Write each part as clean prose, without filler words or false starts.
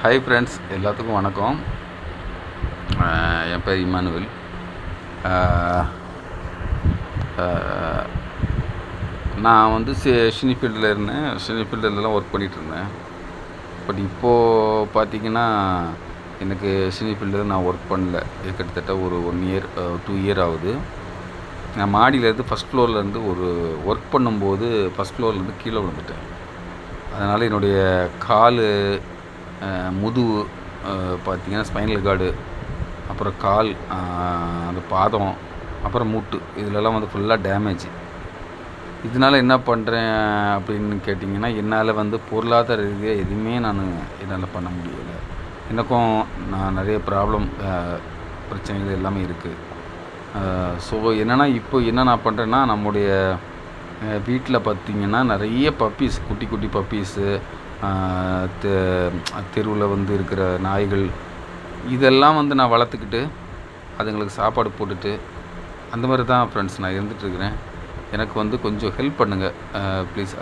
Hi friends, எல்லாத்துக்கும் வணக்கம். என் பேர் இமானுவேல். நான் வந்து சினி ஃபீல்டில் இருந்தேன். சினி ஃபீல்டுலலாம் ஒர்க் பண்ணிகிட்ருந்தேன். பட் இப்போது பார்த்திங்கன்னா எனக்கு சினி ஃபீல்டில் நான் ஒர்க் பண்ணல. கிட்டத்தட்ட ஒரு 1 இயர் 2 இயர் ஆகுது. நான் மாடியிலேருந்து ஃபஸ்ட் ஃப்ளோர்லேருந்து ஒரு ஒர்க் பண்ணும்போது ஃபஸ்ட் ஃப்ளோர்லேருந்து கீழே விழுந்துட்டேன். அதனால் என்னுடைய கால், முதுகு, பார்த்திங்கன்னா ஸ்பைனல் கார்டு, அப்புறம் கால், அந்த பாதம், அப்புறம் மூட்டு, இதிலெல்லாம் வந்து ஃபுல்லாக டேமேஜ். இதனால் என்ன பண்ணுறேன் அப்படின்னு கேட்டிங்கன்னா, என்னால் வந்து பொருளாதார ரீதியாக எதுவுமே என்னால் பண்ண முடியலை. எனக்கும் நிறைய பிரச்சனைகள் எல்லாமே இருக்குது. ஸோ என்னென்னா, இப்போ என்ன நான் பண்ணுறேன்னா, நம்முடைய வீட்டில் பார்த்திங்கன்னா நிறைய பப்பீஸ், குட்டி குட்டி பப்பீஸு, தெருவில் வந்து இருக்கிற நாய்கள், இதெல்லாம் வந்து நான் வளர்த்துக்கிட்டு அதுங்களுக்கு சாப்பாடு போட்டுட்டு அந்த மாதிரி தான் ஃப்ரெண்ட்ஸ் நான் இருந்துகிட்ருக்கிறேன். எனக்கு வந்து கொஞ்சம் ஹெல்ப் பண்ணுங்கள் ப்ளீஸ்.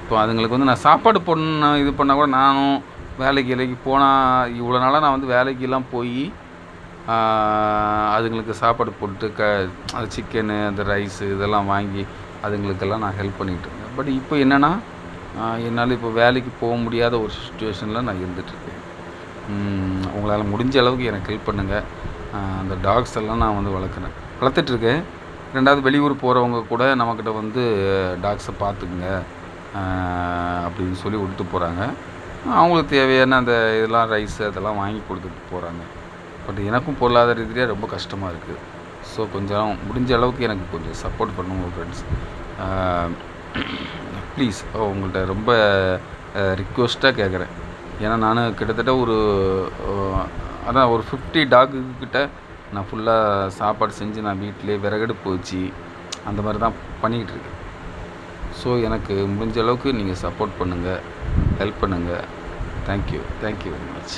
இப்போ அதுங்களுக்கு வந்து நான் சாப்பாடு போடணும் இது பண்ணால் கூட, நானும் வேலைக்கு போனால் இவ்வளோ நாளாக நான் வந்து வேலைக்கெல்லாம் போய் அதுங்களுக்கு சாப்பாடு போட்டு அது சிக்கனு, அந்த ரைஸு இதெல்லாம் வாங்கி அதுங்களுக்கெல்லாம் நான் ஹெல்ப் பண்ணிகிட்டு இருந்தேன். பட் இப்போ என்னென்னா, என்னால் இப்போ வேலைக்கு போக முடியாத ஒரு சுச்சுவேஷனில் நான் இருந்துகிட்ருக்கேன். உங்களால் முடிஞ்ச அளவுக்கு எனக்கு ஹெல்ப் பண்ணுங்கள். அந்த டாக்ஸ் எல்லாம் நான் வந்து வளர்த்துட்ருக்கேன். 2வது வெளியூர் போகிறவங்க கூட நம்மக்கிட்ட வந்து டாக்ஸை பார்த்துக்குங்க அப்படின்னு சொல்லி விட்டு போகிறாங்க. அவங்களுக்கு தேவையான அந்த இதெல்லாம் ரைஸு அதெல்லாம் வாங்கி கொடுத்துட்டு போகிறாங்க. பட் எனக்கும் பொருளாதார ரீதியாக ரொம்ப கஷ்டமாக இருக்குது. ஸோ கொஞ்சம் முடிஞ்ச அளவுக்கு எனக்கு கொஞ்சம் சப்போர்ட் பண்ணுங்க ஃப்ரெண்ட்ஸ். ப்ளீஸ், உங்கள்கிட்ட ரொம்ப ரிக்வெஸ்ட்டாக கேட்குறேன். ஏன்னா நான் கிட்டத்தட்ட ஒரு 50 டாக்குக்கிட்ட நான் ஃபுல்லாக சாப்பாடு செஞ்சு நான் வீட்டிலே விறகடுப்பு வச்சு அந்த மாதிரி தான் பண்ணிக்கிட்டுருக்கேன். ஸோ எனக்கு முடிஞ்ச அளவுக்கு நீங்கள் சப்போர்ட் பண்ணுங்கள், ஹெல்ப் பண்ணுங்கள். Thank you very much.